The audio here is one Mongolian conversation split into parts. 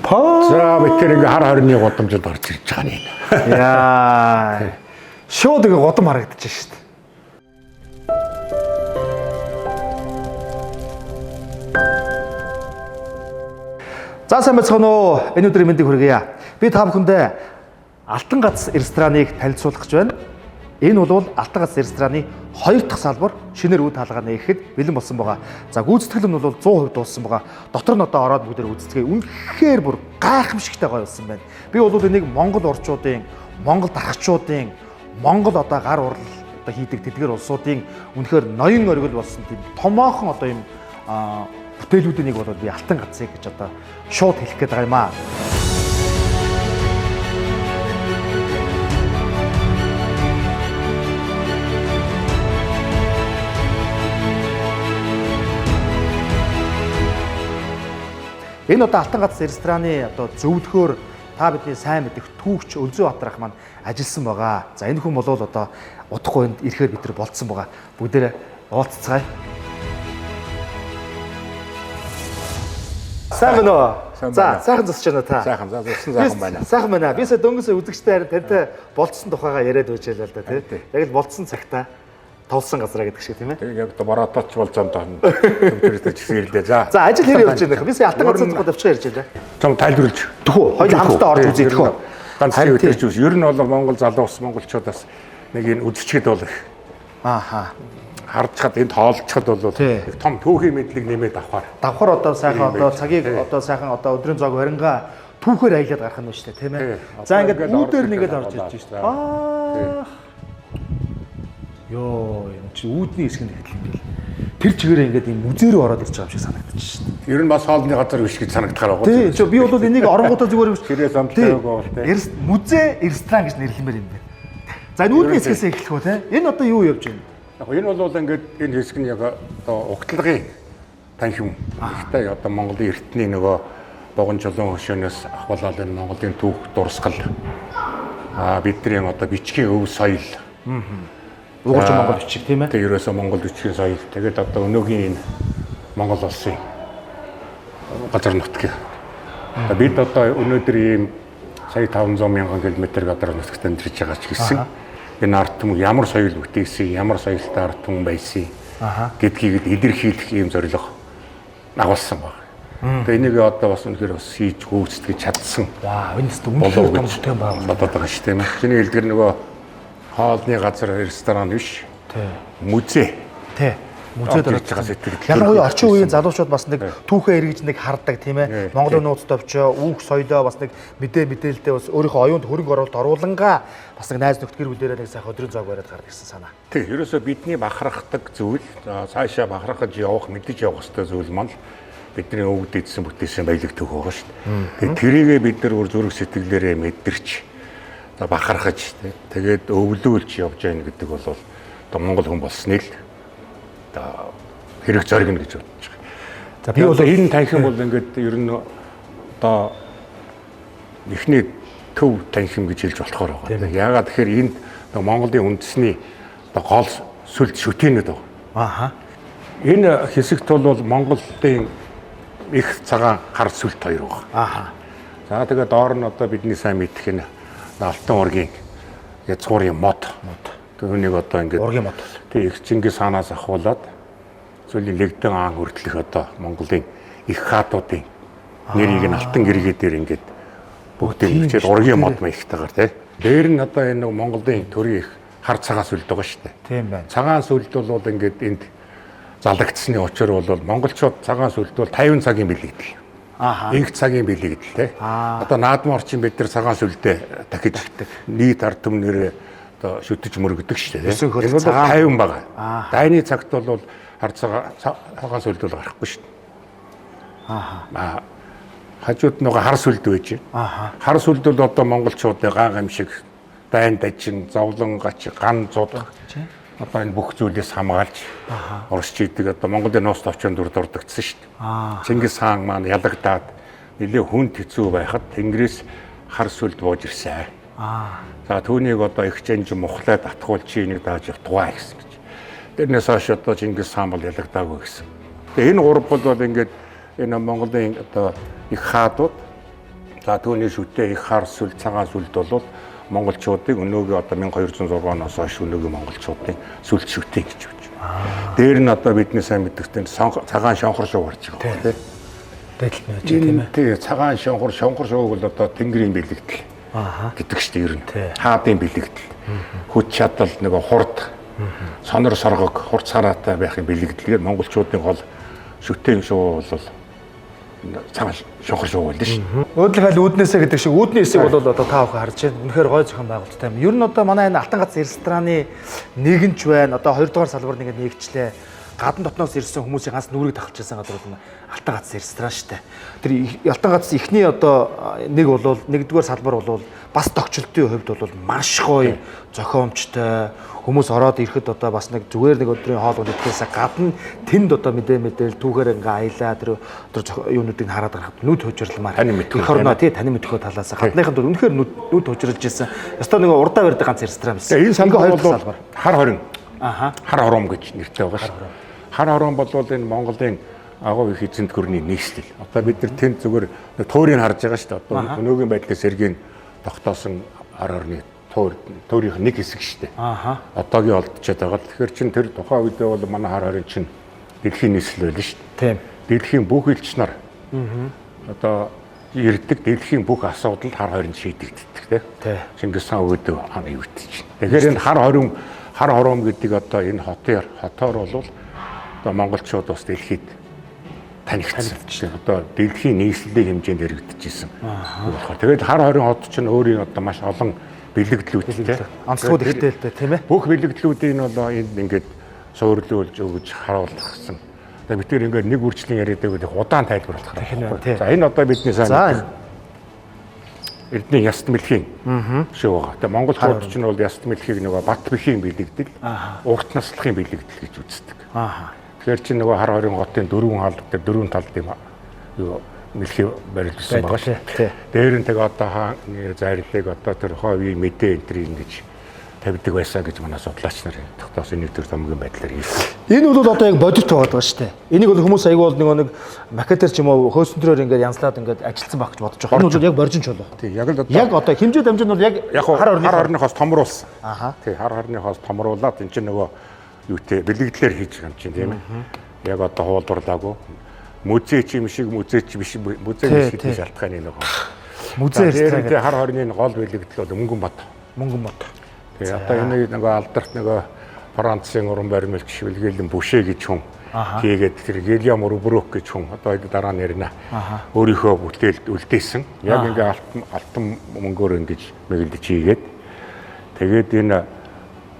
За бид тэр ингээ хар хорины гудамжид орж ирж байгаа юм. Яа. Шууд ингээ годом харагдаж шүү дээ. За сайн байцгаана уу? Энэ өдрийн мэндийг хүргье. Би та бүхэндээ Алтан гац рестораныг танилцуулах гэж байна. Энэ бол Алтан гац рестораны 2 дахь салбар шинээр үе таалгаа нээхэд бэлэн болсон байгаа. За гүйцэтгэл нь бол 100% дууссан байгаа. Дотор нь одоо ороод бүгд үздэгээ үнэхээр бүр гайхамшигтай гоё болсон байна. Би бол энийг Монгол орчуудын, Монгол даргачуудын, Монгол одоо гар урал одоо хийдэг тэдгээр улсуудын үнэхээр ноён оргил болсон тийм томоохон одоо юм бүтээлүүдийн нэг бол би Алтан гацыг гэж одоо шууд хэлэх гээд байгаа юм аа. Энэ одоо Алтан гац рестораны одоо зөвлөхөөр та бидний сайн мэдих түүхч Өнзөө Батрах маань ажилласан байгаа. За энэ хүн бол одоо удахгүй энд ирэхээр бид нар болцсон байгаа. Бүгдээрээ уулзцгаая. Сайн байна уу? За сайхан зусч байна та. Сайхан зуссан сайхан байна. Сайхан байна. Би сая дөнгөсөө үзэгчтэй харин тантай болцсон тухайгаа яриад байж байлаа л да тий. Яг л болцсон цагтаа товлсон газраа гэдэг шиг тийм ээ. Яг боротооч болж байгаа юм даа. Компьютер чинь ирлээ. За. За ажил хэр явж байна. Би сая Алтан гац цогцоо давчих ярьж байлаа. Чам тайлбарлаж. Төхөө. Хоёул хамтдаа орж үзье төхөө. Ганц өдөрч үс. Ер нь бол Монгол залуу ус монголчуудаас нэг энэ үзчихэд бол их. Ааха. Хардчаад энд хоолцоход бол их том түүхийн мэдлэг нэмээд авахар. Давхар одоо сайхан одоо цагийг одоо сайхан одоо өдрийн зоог барингаа түүхээр аялаад гарах нь шүү дээ тийм ээ. За ингээд үүдээр нэгээд орж ирж шүү дээ. Аа. Йоо юм чи үүдний хэсэг нь хэвлэл юм бэл. Тэр чигээрээ ингээд юм музей рүү ороод ирж байгаа юм шиг санагдаж шүү дээ. Ер нь бас хоолны газар биш гэж санагдахаар байгаа. Тийм чи би бол энийг оронгуудаа зүгээр биш. Тэрээс амтлаагүй бол тийм. Музей ресторан гэж нэрлэмээр юм байна. За энэ үүдний хэсгээс эхлэх үү тийм. Энэ одоо юу явж байна? Яг энэ бол ингээд энэ хэсэг нь яг одоо угтлагын танхим. Ихтэй одоо Монголын эртний нөгөө богон чулуун хөшөөнөөс ахвалал энэ Монголын түүх дурсгал. Бидний одоо бичгийн өв соёл. Угаарч Монгол бичиг тийм ээ. Тэг ерөөсөө Монгол бичгийн соёл. Тэгээд одоо өнөөгийн энэ Монгол улсын газар нутгийг. Бид одоо өнөөдөр ийм сая 500 мянган км газар нутагт амьдарч байгаа ч гэсэн энэ ард түмэн ямар соёл бүтээсэн, ямар соёлтой ард түмэн байсан гэдгийг илэрхийлэх ийм зорилго агуулсан байна. Тэгээ энийг одоо бас үнэхээр бас хийж гүйцэтгэж чадсан. Вау, энэ зөв үнэхээр том бүтээн байна. Бодоод байгаа шүү дээ. Чиний хэлдгэр нөгөө хоолны газар ресторан биш. Музей. Тий. Музейд орж байгаа сэтгэл. Ялангуяа орчин үеийн залуучууд бас нэг түүхээ эргэж нэг хардаг тийм ээ. Монголын нууцтай очоо үүх соёлоо бас нэг мэдээлэлтэй бас өөрийнхөө оюунд хөрөнгө оруулалт оруулангаа бас нэг найз нөхд гэр бүлээрээ нэг сайхан өдрийн зоог бариад гардаг гэсэн санаа. Тий, ерөөсөө бидний бахархдаг зүйл, цаашаа бахархаж явах, мэдэж явах ёстой зүйл маань бидний өвөд эдсэн бүтээсэн баялаг төв байгаа шүү дээ. Тэгээ тэрийгээ бид нар зүрх сэтгэлээрээ мэдэрч бахархаж тэгээд өвлүүлж явж байна гэдэг бол одоо Монгол хүн болсныг л одоо хэрэг зоригно гэж бодож байгаа. За би бол энэ танхим бол ингээд ер нь одоо эхний төв танхим гэж хэлж болохоор байгаа. Яагаад тэгэхээр энд Монголын үндэсний одоо гол сүлд шүтэнүүд байгаа. Ааха. Энэ хэсэгт бол Монголын их цагаан хар сүлд хоёр байгаа. Ааха. За тэгээд доор нь одоо бидний сайн мэдэх энэ Алтан ургийн язгуурын мод. Түүнийг одоо ингээд ургийн мод. Тэг их Чингис хаанаас ахуулаад зөвлийн Лэгдэн аан хүртэлх одоо Монголын их хаадуудын нэрийг нь алтан гэргээ дээр ингээд бүгдийг бичээд ургийн мод маягтайгаар тий. Дээр нь одоо энэ Монголын төрийн их хар цагаан сүлд байгаа шүү дээ. Тийм байна. Цагаан сүлд бол ингээд энд залагдсны учир бол монголчууд цагаан сүлд бол 50 цагийн бэлэгдэл. Инх цагийн бэлэгдэл тий. Одоо наадмын орчин бид нар цагаан сүлдээ дахиж нийт ард түмнэрээ одоо шүтэж мөргөдөг шүү дээ. Энэ бол 50 байгаа. Дайны цагт бол хар цагаан сүлд бол гарахгүй шүү дээ. Хажууд нөгөө хар сүлд байж байна. Хар сүлд бол одоо монголчуудын ган гамшиг, дайн дажин, зовлон гач, ган зуд одоо энэ бүх зүйлээс хамгаалж оршиж идэг одоо Монголын нууц товчонд дүр дурдагдсан шүү дээ. Чингис хаан маань ялагдаад нэлээ хүнд хэцүү байхад Тэнгэрээс хар сүлд бууж ирсэн. За түүнийг одоо их жанж мухлаад атгуул чи энийг дааж явтугай гэсэн гэж. Тэрнээс хойш одоо Чингис хаан бол ялагдаагүй гэсэн. Тэгээ энэ гурав бол ингээд энэ Монголын одоо их хаадууд За түүний шүтээ их хар сүл цагаан сүлд бол монголчуудыг өнөөгийн одоо 1206 оноос хойш өнөөгийн монголчуудын сүлд шүтээ гэж үж. Дээр нь одоо бидний сайн мэддэгтэй цагаан шонхор шуу гарч байгаа тийм. Дайдал нь тийм ээ. Тийм цагаан шонхор шууг бол одоо тэнгэрийн бэлэгдэл гэдэг чинь ер нь хаадын бэлэгдэл. Хүч чадал нөгөө хурд сонор соргог хурд сараатай байхын бэлэгдэлгээр монголчуудын гол шүтээ шуу бол цагаан шонхор шуу байлаа шүү. Өөдлөх аль үүднээсээ гэдэг шиг үүдний хэсэг бол одоо та бүхэн харж байна. Үнэхээр гой зохион байгуулалттай юм. Ер нь одоо манай энэ Алтан гац рестораны нэгэнч байна. Одоо 2 дугаар салбар нэгэд нэгчлээ. Гадна дотноос ирсэн хүмүүсийн ганц нүрийг тахалж байсан газар бол Алтан гац ресторан шүү дээ. Тэр Алтан гац ихний одоо нэг бол нэгдүгээр салбар бол бас тогтчлтын хувьд бол маш гоё зохиомжтой. Хүмүүс ороод ирэхэд одоо бас нэг зүгээр нэг өдрийн хоол ундахаас гадна тэнд одоо мэдээл түүхээр ингээ аялаа тэр юунуудыг хараад гарахад нүд хожирламаар их орноо тий таны мэдхөө талаас гадныхын дөр үнэхээр нүд хожирж ирсэн. Ястаа нэг урдаа барьдаг ганц ресторан байсан. Энэ салбар бол хар хорин. Хар хором гэж нэртэй байгаа шүү. Хар хором бол энэ Монголын агуу их эзэнт гүрний нийслэл. Одоо бид нар тэнд зүгээр туурийг харж байгаа шүү дээ. Одоо өнөөгийн байдлаас сэргийн тогтоосон хар хорны туурийн нэг хэсэг шүү дээ. Одоогийн олдчиход байгаа. Тэгэхээр чин тэр тухайн үедээ бол манай хар хорин чин дэлхийн нийслэл байлаа шүү дээ. Тийм. Дэлхийн бүх элч нар одоо ирдэг дэлхийн бүх асуудал хар хорин шийдэгддэг тийм. Чингис хаан өөдөө хана юутчих. Тэгэхээр энэ хар хором гэдэг одоо энэ хотоор бол одоо монголчууд бас дэлхийд танигдсан. Одоо дэлхийн нийслэлийн хэмжээнд хэрэгдэжсэн. Тэгээд хар хорин хот чинь өөрийн одоо маш олон бэлэгдлүүдтэй. Онцлогуд ихтэй л дээ тийм ээ. Бүх бэлэгдлүүдийг нь бол энд ингээд суурлуулж өгж харуулсан. Тэгээд бид тэр ингээд нэг үржлийн яриад байдаг удаан тайлбарлах хэрэгтэй. За энэ одоо бидний сайн Эрдэнэ яст мэлхийн шүү байгаа. Тэгээд монголчууд ч нь бол яст мэлхийг нөгөө бат бэхийн бэлэгдэл, урт наслахын бэлэгдэл гэж үздэг. Тэгэхээр чи нөгөө хар хорин хотын дөрвөн хаалт дээр дөрвөн талд юм юу мэлхий барилсан байгаа шүү. Дээр нь тэгээ одоо хаан зайрлыг одоо тэр хойвын мэдээ энтрийг ингэж тавьдаг байсан гэж манай судлаач нар тогтоос энэ төр томгийн байдлаар хэлсэн. Энэ бол одоо яг бодит байгаа шүү дээ. Энийг бол хүмүүс аягүй бол нэг макетер ч юм уу хөөсөнтрөөр ингээд янзлаад ингээд ажилтсан байх гэж бодож байгаа. Энэ бол яг боржин чулуу. Тий, яг л яг одоо хэмжээ дамжин бол яг хар хорныхоос томруулсан. Тий, хар хорныхоос томруулаад энэ чинь нөгөө юутэй бэлэгдлэр хийж байгаа юм чинь тийм ээ. Яг одоо хуулбарлаагүй. Музей ч юм шиг музей ч биш музей шиг шалтгааны нөгөө. Музей ресторан хар хорны гол бэлэгдэл бол Мөнгөн бот. Тэгээ одоо энэ нөгөө алдарт нөгөө Францын уран баримлч Вильгельм Буше гэж хүн хийгээд тэр Гильям Рубрук гэж хүн одоо дараа нь ярина. Өөрийнхөө бүтээлд үлдээсэн. Яг ингээ алтан мөнгөөр ингэж мэгэлдэж хийгээд тэгээд энэ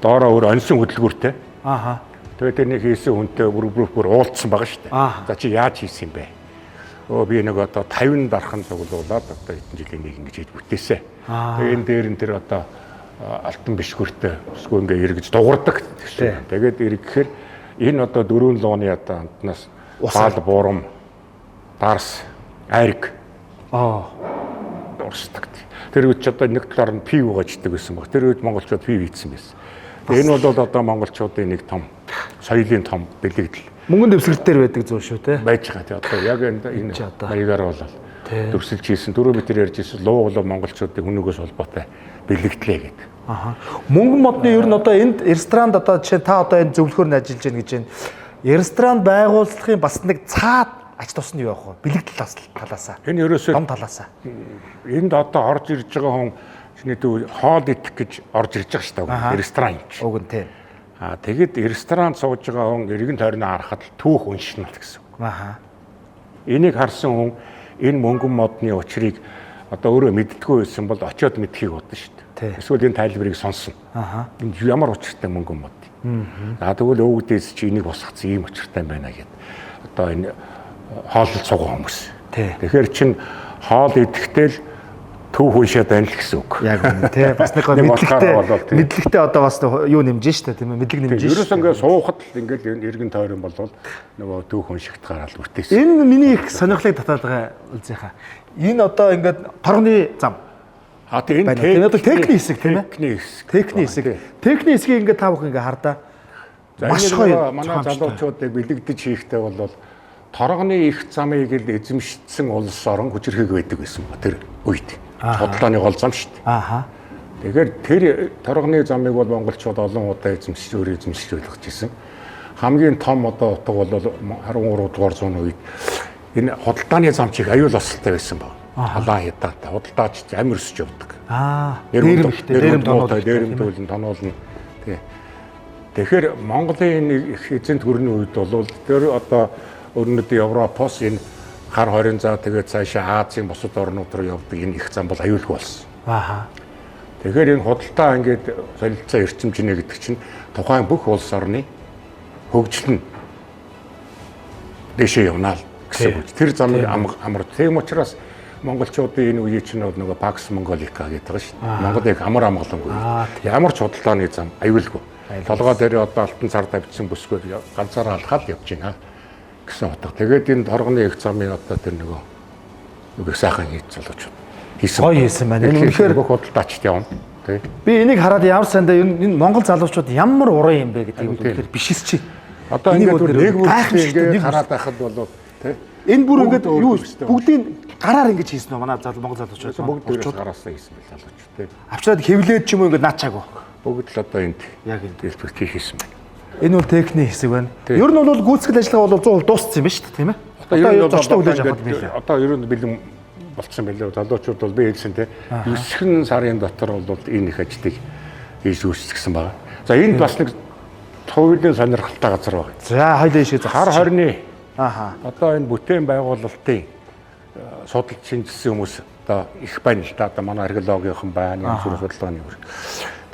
доороо өөр онсон хөдөлгүүртэй. Тэгээд тэрний хийсэн хүнтэй бүр уулзсан байгаа шүү дээ. За чи яаж хийсэн юм бэ? Би нэг одоо 50 дархан цуглуулад одоо хэдэн жилийн нэг ингэж хийж бүтээсэн. Тэгээд энэ дээр нь тэр одоо алтан бишгүртэй өсгөө ингээ эргэж дуурдаг гэсэн. Тэгээд эргэхээр энэ одоо дөрвөн лооны одоо амтнаас баал буурам, дарс, айрг дурсдаг. Тэр үед ч одоо нэг талаар нь пив угааждаг байсан баг. Тэр үед монголчууд пив ийдсэн байсан. Энэ бол одоо монголчуудын нэг том соёлын том бэлэгдэл. Мөнгөн дэвсгэртээр байдаг зүйл шүү те. Байж байгаа тий. Одоо яг энэ маягаар бол дөрсөлж хийсэн 4 метр ярьж ирсэн лууглаа монголчуудын хүнээс холбоотой бэлэгдлээ гэдэг. Мөнгөн модны ер нь одоо энд ресторанд одоо жишээ та одоо энэ зөвлөхөр нь ажиллаж байна гэж байна. Ресторан байгуулахын бас нэг цаад ач тус нь юу явах вэ? Бэлэгдэл талаасаа. Энэ ерөөсөө дом талаасаа. Энд одоо орж ирж байгаа хүн чиний төв хоол идэх гэж орж ирж байгаа шүү дээ. Ресторан юм чи. Уг нь тийм. Тэгэд ресторанд сууж байгаа хүн эргэн тойрноо харахад л түүх уншина гэсэн. Энийг харсан хүн энэ мөнгөн модны учрыг одоо өөрөө мэддэггүй байсан бол очиод мэдхийг бодно шүү дээ. Эсвэл энэ тайлбарыг сонсно. Энд ямар учиртай мөнгөн мод. Тэгвэл өвгдээс чи энийг босгоцсон ийм учиртай байна гэд. Одоо энэ хооллол цугаа хүмүүс. Тэгэхээр чин хоол идэхдээ л төв хуйшаад байна л гэсэн үг. Яг үнэ тий. Бас нэг мэдлэгтэй одоо бас юу нэмж штэ тийм ээ. Мэдлэг нэмж штэ. Ерөөс ингээд суухад л ингээд эргэн тойрон болвол нөгөө төв хүншигт гараад бүтээсэн. Энэ миний их сонирхлыг татаад байгаа үлзийнхаа. Энэ одоо ингээд торгоны зам. Энэ техник хэсэг тийм ээ. Техник хэсэг. Техник хэсгийг ингээд та бүхэн ингээд хардаа. Маш гоё манай залуучуудыг бэлэгдэж хийхдээ бол торгоны их замыг л эзэмшсэн улс орон хүчрхэг байдаг байсан ба тэр үед. Бодлооны гол зам шүү дээ. Тэгэхээр тэр торгоны замыг бол монголчууд олон удаа эзэмшиж ойлгож ирсэн. Хамгийн том одоо утга бол 13 дугаар зууны үед энэ худалдааны замчийг аюул осолтой байсан баг. Халаан хятадтай худалдаач амир өсөж явдаг. Дээрэмдүүлэн тоноолно. Тэгэхээр Монголын энэ их эзэнт гүрний үед бол тэр одоо өрнөд Европоос энэ хар хорийн заа тэгээд цаашаа Азийн бусад орнууд руу явдаг энэ их зам бол аюулгүй болсон. Тэгэхээр энэ худалдаа ингээд солилцоо эрчимжинэ гэдэг чинь тухайн бүх улс орны хөгжил нь дэшээ явна л гэсэн үг. Тэр замыг амар. Тийм учраас монголчуудын энэ үеийн чинь нөгөө Пакс Монголика гэдэг байгаа шүү дээ. Монголыг амар амгалангүй. Ямар ч худалдааны зам аюулгүй. Толгой дээр одоо алтан цар тавьчихсан бүсгээр ганцаараа алхаад явж байна гэсэн утга. Тэгээд энэ торгоны их замын одоо тэр нөгөө сайхан хийж залуучууд хийсэн. Гоё хийсэн байна. Энэ үнэхээр бүх худалдаачд явна. Тий. Би энийг хараад ямар сандаа энэ монгол залуучууд ямар уран юм бэ гэдэг нь үнэхээр бишээс чи. Одоо ингээд нэг бүртээ хараад байхад бол тий. Энэ бүр ингээд юу бүгдийг гараар ингэж хийсэн нь манай монгол залуучууд бүгд гараасаа хийсэн байл залуучууд тий. Авчираад хэвлээд ч юм уу ингээд наачаагүй. Бүгд л одоо энд яг энэ дэлбэрт хийсэн байна. Энэ бол техникийн хэсэг байна. Ер нь бол гүйцэтгэл ажиллагаа бол 100% дууссан юм байна шүү дээ, тийм ээ. Одоо ер нь зочдоо хүлээж авах билээ. Одоо ер нь бэлэн болцсон байлээ. Залуучууд бол би хэлсэн тийм 9 сарын дотор бол энэ их ажлыг хийж үүсгэсэн байна. За энд бас нэг төвийн сонирхолтой газар байна. За хоёлаа ишээ хар хорны одоо энэ бүтээн байгуулалтын судалж шинжилсэн хүмүүс одоо их байна л да. Одоо манай археологийн байна, янз бүрийн судалгааны хөр.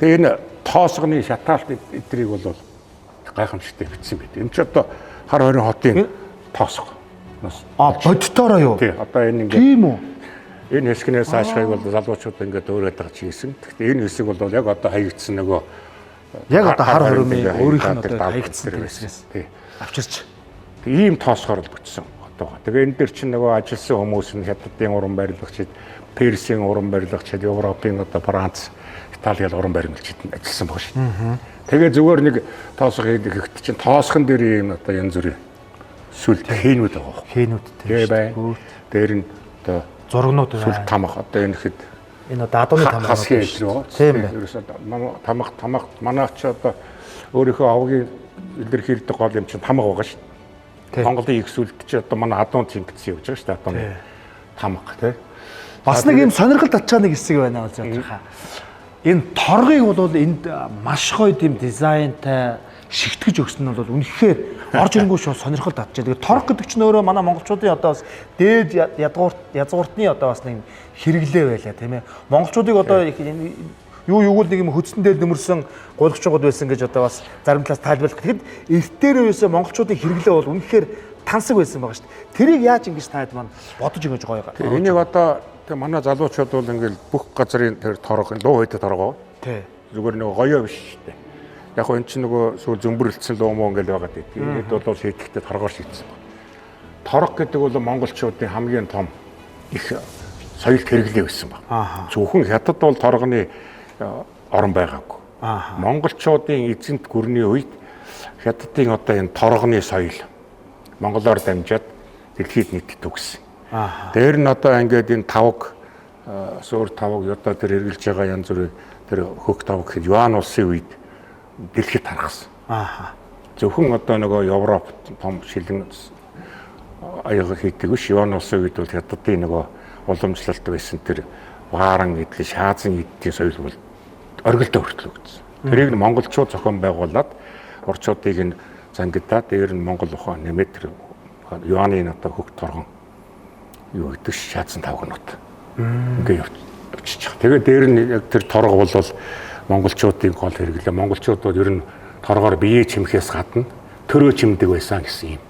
Тэгээ энэ тоосгоны шатаалт эдрийг бол гайхамшигтай бичсэн байт. Энэ ч одоо хар хорийн хотын тоосго. Бодтоороо юу? Тий, одоо энэ ингээд тийм үү? Энэ хэсгнээс аашхайг бол залуучууд ингээд өөрөөд гарч хийсэн. Гэхдээ энэ хэсэг бол яг одоо хаягдсан нөгөө яг одоо хар хорийн өөрийнх нь одоо хаягдсан хэсгээс тий авчирч ийм тоосгоор л бүтсэн одоо. Тэгээ энэ дэр чинь нөгөө ажилласан хүмүүс нь хятадын уран барилгачид, Персийн уран барилгачид, Европын одоо Франц, Италийн уран барилгачид ажилласан баг шүү. Тэгээ зүгээр нэг тоосго хийхэд чинь тоосхон дээр ийм одоо янз бүрийн сүлд хийнүүд байгаа. Хийнүүдтэй байна. Дээр нь одоо зургнууд байна. Сүлд тамах одоо энэ хэд энэ одоо адууны тамах хас хийж байгаа. Тийм байна. Ерөөсөө тамах манаач одоо өөрийнхөө авгийн илэрхийлдэг гол юм чинь тамах байгаа шүү. Монголын их сүлд чи одоо манай адуун зингдсэн явж байгаа шүү дээ. Адууны тамах тий. Бас нэг юм сонирхол татчаа нэг хэсэг байна болж байгаа. Энэ торгыг бол энд маш гоё тийм дизайнтай шигтгэж өгсөн нь бол үнэхээр орж ирэнгүү шүү сонирхол татчаа. Тэгээ торг гэдэг чинь өөрөө манай монголчуудын одоо бас дээд язгууртны одоо бас нэг хэрэглээ байлаа тийм ээ. Монголчуудыг одоо юуг нэг юм хөдсөн дээр нөмөрсөн гулгчгууд байсан гэж одоо бас зарим талаас тайлбарлах. Тэгэхэд эрт дээр үесээ монголчуудын хэрэглээ бол үнэхээр тансаг байсан байгаа шүү дээ. Тэрийг яаж ингэж таад маань бодож ингэж гоё. Энийг одоо манай залуучууд бол ингээл бүх газрын тэр торго луу хөдө торгоо. Тий. Зүгээр нөгөө гоёо биш шүү дээ. Яг гоо эн чинь нөгөө сүүл зөмбөрлөлтсөн луу муу ингээл байгаа дээ. Энд бол шийтгэхдээ торгоор шийдсэн байна. Торго гэдэг бол монголчуудын хамгийн том их соёлт хэрэглээ байсан байна. Зөвхөн хятад бол торгоны орон байгаагүй. Монголчуудын эзэнт гүрний үед хятадын одоо энэ торгоны соёл монголоор дамжаад дэлхийд нийтэд өгсөн. Дээр нь одоо ингээд энэ тавг суур тавг одоо тэр эргэлж байгаа янз бүрийн тэр хөх тавг гэхэд Юан улсын үед дэлхийд тархсан. Зөвхөн одоо нөгөө Европ том шилэн аяга хийдэг биш. Юан улсын үед бол хятадын нөгөө уламжлалт байсан тэр вааран эдлийн шаазын эдлийн соёл бол оргилдоо хүртэл өгсөн. Тэрийг нь монголчууд зохион байгуулад орчуудыг нь зангидаад дээр нь монгол ухаан нэмээд тэр Юаны одоо хөх торгон юу гэдэг шаазан тавгнууд ингээ явчихчих. Тэгээд дээр нь яг тэр торго бол монголчуудын гол хэрэглээ. Монголчууд бол ер нь торгоор биеэ чимхээс гадна төрөө чимдэг байсан гэсэн юм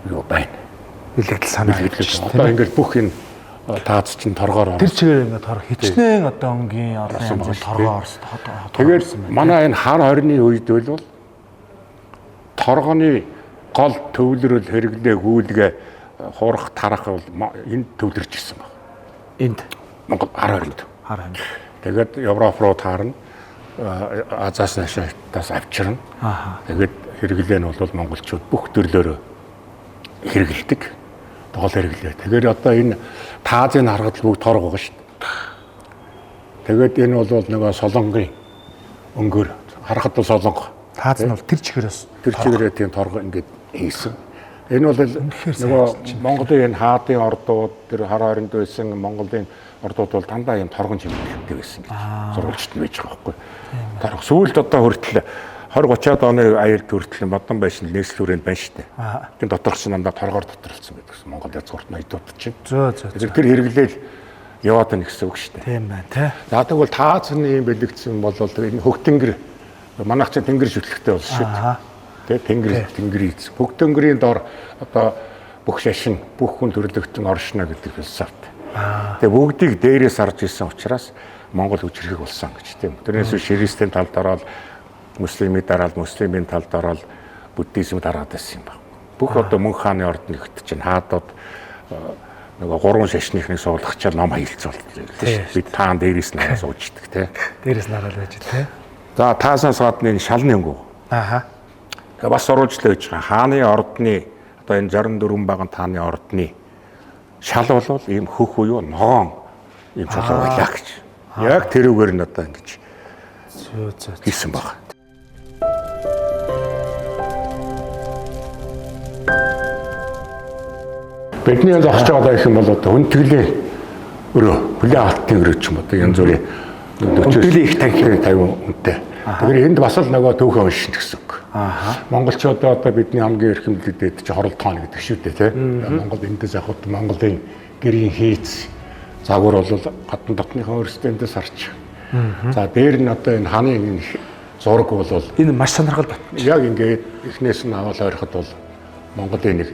юу байна. Илэгдэл санаа. Одоо ингээд бүх энэ таац чинь торгоор тэр чигээр ингээд торго хичнээн одоо өнгийн одоо янз торгоо орсон. Тэгээд манай энэ хар хорины үед бол торгоны гол төвлөрөл хэрэглээ гүйлгээ хурах тарах бол энд төвлөрч ирсэн байна. Энд Монгол хар хоринд. Тэгээд Европ руу таарна. Азаас наашаас авчирна. Тэгээд хэрэглээ нь бол монголчууд бүх төрлөөрөө хэрэгэлдэг. Тоол хэрэглээ. Тэгэхээр одоо энэ таазын харгадл бүгд торг байгаа шүү дээ. Тэгээд энэ бол нөгөө солонгийн өнгөөр харахад бол солонго. Тааз нь бол тэр чигээрээ тийм торго ингээд хийсэн. Энэ бол нөгөө Монголын энэ хаадын ордууд тэр хар хоринд байсан Монголын ордууд бол дандаа юм торгон чимэглэдэг байсан гэж зурвалжт нь байж байгаа байхгүй. Торго сүүлд одоо хүртэл 20-30-аад оны аюулт хүртэл модон байшин нийслэл хүрээнд байна шүү дээ. Тийм доторх чинь дандаа торгоор доторлцсон байдаг гэсэн Монгол язгуурт ноёдууд чинь. Тэр хэрэглээл яваад байна гэсэн үг шүү дээ. Тийм байна тий. За тэгвэл таазны юм бэлэгдсэн бол энэ хөгтөнгөр манайх чинь тэнгэр шүтлэгтэй болсон шүү дээ. Тэ тэнгэр ийц. Бүх тэнгэрийн дор одоо бүх шашин, бүх хүн төрлөختөн оршно гэдэг философи. Тэгээ бүгдийг дээрээс харж ирсэн учраас Монгол хүчрхэг болсон гэж тийм. Тэрнээс ширистийн талд ороод муслимыг дараал, муслимын талд ороод буддизм дараад байсан юм байна. Бүх одоо мөн хааны ордны ихт чинь хаадууд нөгөө гурван шашныхны суулгачаал ном хаилцуулдаг тийм. Бид таан дээрээс нь сууждаг тийм. Дээрээс нь хараад байж тийм. За таасаас гадна энэ шалны өнгө. Тэгээ бас оруулжлаа гэж байгаа. Хааны ордны одоо энэ 64 баган тааны ордны шал бол ийм хөх буюу ногоон ийм чулуу байлаа гэж. Яг тэрүүгээр нь одоо ингэж хийсэн баг. Бидний зогсож байгаа гэх юм бол одоо хүндэглээ өрөө, хүлээ алтын өрөө ч юм одоо янз бүрийн хүндэглээ их 50 үнэтэй. Тэгэхээр энд бас л нөгөө түүхэн уншин гэсэн үг. Монголчууд одоо бидний хамгийн эрхэмлэгдээд чи хорол тоон гэдэг шүү дээ тийм. Монгол эндээс яг хот Монголын гэрийн хийц загвар бол гадна дотныхоо өрсдөндөөс харж. За дээр нь одоо энэ хааны зураг бол энэ маш сонирхол бат. Яг ингээд эхнээс нь аваад ойроход бол Монголын нэг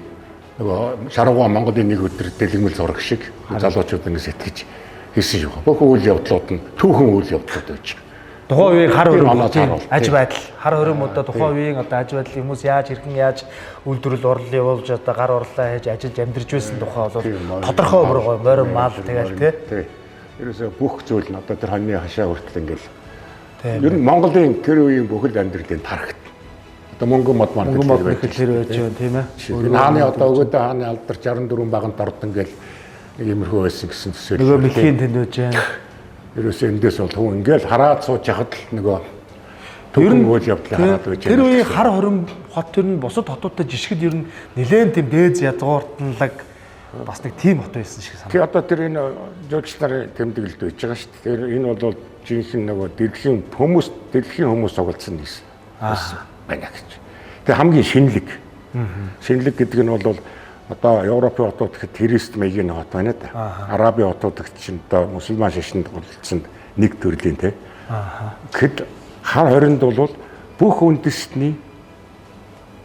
нөгөө шаргуу Монголын нэг өдөр дэлгэмэл зураг шиг залуучууд ингэ сэтгэж хийсэн юм. Бүх үйл явдлууд нь түүхэн үйл явдлууд байж байгаа. Тухайн үеийн хар хөрөм аж байдал хар хөрөм одоо тухайн үеийн одоо аж байдал хүмүүс яаж хэрхэн яаж үйлдвэрлэл орлол явуулж одоо гар орлоо хийж ажиллаж амьдарч байсан тухай бол тодорхой өмөргөө морин мал тэгэл тий. Ерөөсөө бүх зүйл нь одоо тэр хоньны хашаа хүртэл ингээл ер нь Монголын тэр үеийн бүхэл амьдралын тархт одоо мөнгө мод маркет тэр байж байгаа тийм ээ. Хааны одоо өгөөдөө хааны алдар 64 баганд ордон гэл нэг иймэрхүү байсан гэсэн төсөөл. Нөгөө мөхийн тэнд байж байна. Ерөөсөө эндээс бол хүн ингээл хараад сууж яхад л нөгөө төрн үйл явдлыг хараад байж байна. Тэр үеийн хар хором хот төр нь бусад хотуудад жишгэд ер нь нэлээд тийм дээд язгууртлаг бас нэг тийм хот байсан шиг санагдав. Тий одоо тэр энэ жуулчлалын тэмдэглэлд байж байгаа шүү дээ. Тэр энэ бол жинхэнэ нөгөө дэлхийн хүмүүс тоглосон гэсэн байна гэж. Тэгээ хамгийн шинэлэг. Шинэлэг гэдэг нь бол одоо Европын хотууд гэхэд Терист маягийн хот байна да. Арабын хотууд гэхэд чинь одоо мусульман шашинд голцсон нэг төрлийн те. Гэхэд хар хоринд бол бүх үндэстний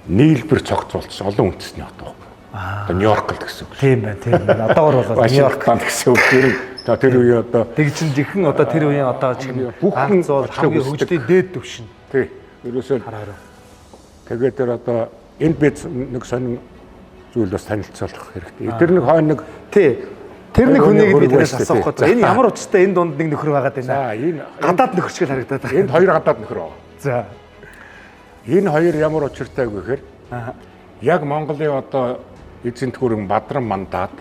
нийлбэр цогцолцсон олон үндэстний хот байна. Одоо Нью-Йорк л гэсэн үг. Тийм байна, тийм байна. Одоогор бол Нью-Йорк гэсэн үг. Тэр үе одоо тэгжин жихэн одоо тэр үеийн одоо бүхэн зуул хамгийн хөгжлийн дээд түвшин. Тий. Ерөөсөө тэгээд тэр одоо энд бид нэг сонин зүйл бас танилцуулах хэрэгтэй. Тэр нэг хойно нэг тий. Тэр нэг хүнийг би танаас асуух гэж. Энэ ямар учиртай энэ дунд нэг нөхөр байгаад байна. За энэ гадаад нөхөр шиг харагдаад байна. Энд хоёр гадаад нөхөр байгаа. За. Энэ хоёр ямар учиртай гэхээр яг Монголын одоо эзэнт гүрэн Бадран мандаад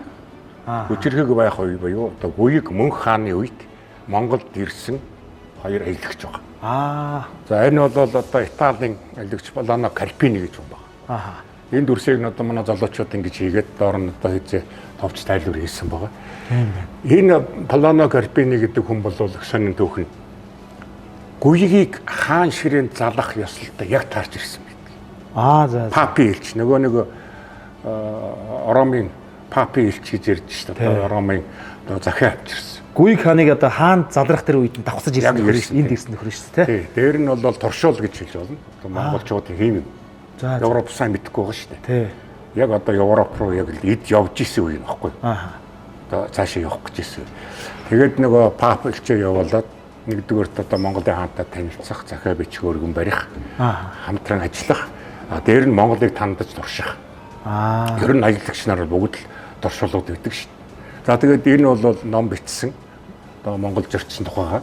хүчирхэг байх үе буюу одоо Гүйэг Мөнх хааны үед Монголд ирсэн хоёр аялагч байгаа. За энэ бол одоо Италийн аялагч Полоно Карпини гэж байна. Энэ дүрсийг нь одоо манай залуучууд ингэж хийгээд доор нь одоо хийзээ товч тайлбар хийсэн байгаа. Энэ Полоно Карпини гэдэг хүн бол их сонин түүхэн. Гүйгийг хаан ширээн залах ёслолтой яг таарч ирсэн байдаг. За. Папи элч нөгөө Ромын папи элч гэж ярьж шүү дээ. Ромын захиа авчирсан. Гүйг хааныг одоо хаан залрах тэр үед нь давхцаж ирсэн нөхөр шүү дээ. Энд ирсэн нөхөр шүү дээ. Тий. Дээр нь бол туршуул гэж хэлж болно. Монголчуудын хийм юм. Европ сайн мэдэхгүй байгаа шүү дээ. Тий. Яг одоо Европ руу яг л эд явж исэн үе нөхгүй. Одоо цаашаа явах гэж исэн. Тэгээд нөгөө пап элчээ явуулаад нэгдүгээрт одоо Монголын хаантай танилцах, захиа бичих өргөн барих, хамтран ажиллах. Дээр нь Монголыг тандаж турших. Ер нь аялагч нар бүгд л туршуулууд өгдөг шүү дээ. За тэгээд энэ бол ном бичсэн. Одоо Монгол зорчсон тухайгаа.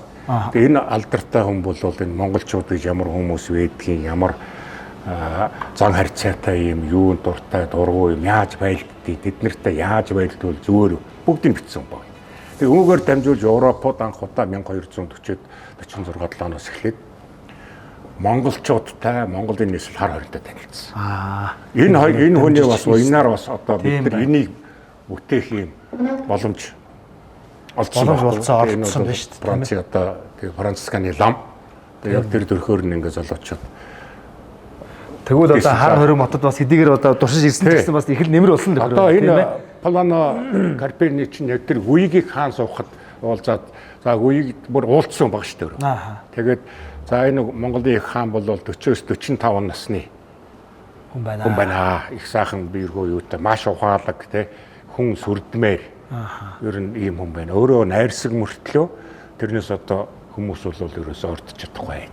Тэгээд энэ алдартай хүн бол энэ монголчууд гэж ямар хүмүүс байдгийг, ямар зан харьцаатай юм, юун дуртай, дургуй юм яаж байлддгийг, тэднэртэй яаж байлдвал зүгээр бүгдийг бичсэн баг. Тэгээ үүгээр дамжуулж Европод анх удаа 1240-46 оноос эхлээд монголчуудтай Монголын нийслэл хар хоринтой танилцсан. Энэ хүний бас уянаар бас одоо бид нар энийг үтээх юм боломж олдсон байна шүү дээ. Франц одоо тэгээ Францисканы лам яг тэр төрхөөр нь ингээд залуучууд. Тэгвэл одоо хар хориг хотод бас хэдийгээр одоо туршиж ирсэн гэсэн бас их л нэмэр болсон дээ. Одоо энэ Полоно Карпини чинь яг тэр үеийг хаан суухад уулзаад за үеийг бүр уулцсан баг шүү дээ. Тэгээд за энэ Монголын их хаан бол 40-45 насны хүн байна. Их сайхан биерхүү юутай маш ухаалаг те хүн сүрдмээр ер нь ийм хүн байна. Өөрөө найрсаг мөртлөө тэрнээс одоо хүмүүс бол ерөөсөө ордож чадахгүй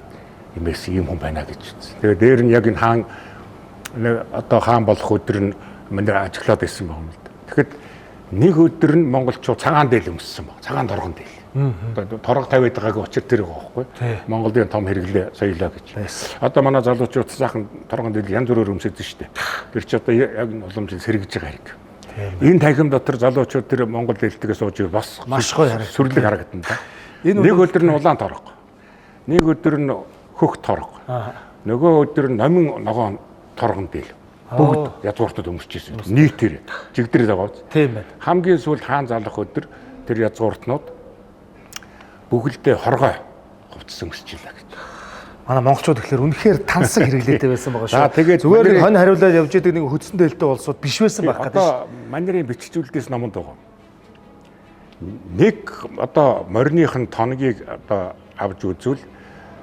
юмээс ийм хүн байна гэж үзсэн. Тэгээд дээр нь яг энэ хаан одоо хаан болох өдөр нь манай ажиглаад байсан юм л да. Тэгэхэд нэг өдөр нь монголчууд цагаан дээл өмссөн баг. Цагаан торгон дээл. Одоо торго тавиад байгаагийн учир тэр байгаа байхгүй. Монголын том хэрэглээ соёлоо гэж. Одоо манай залуучууд сайхан торгон дээл янз бүрээр өмсөж штэ. Тэр чи одоо яг уламжлал сэргэж байгаа хэрэг. Энэ танхим дотор залуучууд тэр монгол дээлтгээс сууж бас маш гоё сүрлэг харагдана да. Нэг өдөр нь улаан торго. Нэг өдөр нь хөх торго. Нөгөө өдөр нь номин ногоон торгон дээл. Бүгд язгууртад өмсөжсэн. Нийтээр жигдэр байгаа. Тийм байна. Хамгийн сүүл хаан залах өдөр тэр язгууртнууд бүгдээ хоргой хувцсан өмсөжлээ гэж. Манай монголчууд тэгэхээр үнэхээр тансаг хэрэглээтэй байсан байгаа шүү. Тэгээд зүгээр хонь хариулаад явж идэг нэг хөдсөн дээлтэй улсууд биш байсан байх гэдэг. Одоо манерын биччихүүлдээс номонд байгаа. Нэг одоо мориных нь тоногийг одоо авч үзвэл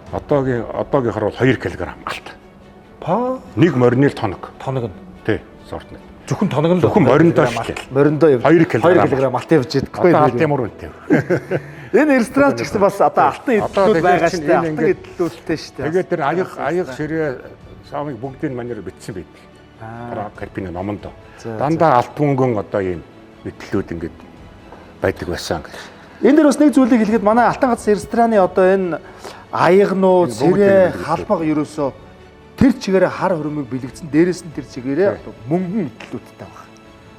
одоогийнхоор бол 2 кг алт. Нэг морины тоног. Тоног нь. Тий, сортны. Зөвхөн тоног нь л. Зөвхөн мориндоо шүү. Мориндоо 2 кг алт явж идэггүй. Одоо алт ямар үнэтэй. Энэ ресторан ч гэсэн бас одоо алтан эдлүүд байгаа шүү дээ. Алтан эдлүүдтэй шүү дээ. Тэгээд тэр аяг ширээ саамыг бүгдийг манер бичсэн байдаг. Карпины номонд. Дандаа алт мөнгөн одоо ийм эдлүүд ингээд байдаг байсан гэж. Энэ дээр бас нэг зүйлийг хэлэхэд манай Алтан гац рестораны одоо энэ аягнуу, цэрэ, халбаг ерөөсөө тэр чигээрээ хар хөрмөг бэлэгдсэн, дээрээс нь тэр чигээрээ мөнгөн эдлүүдтэй байгаа.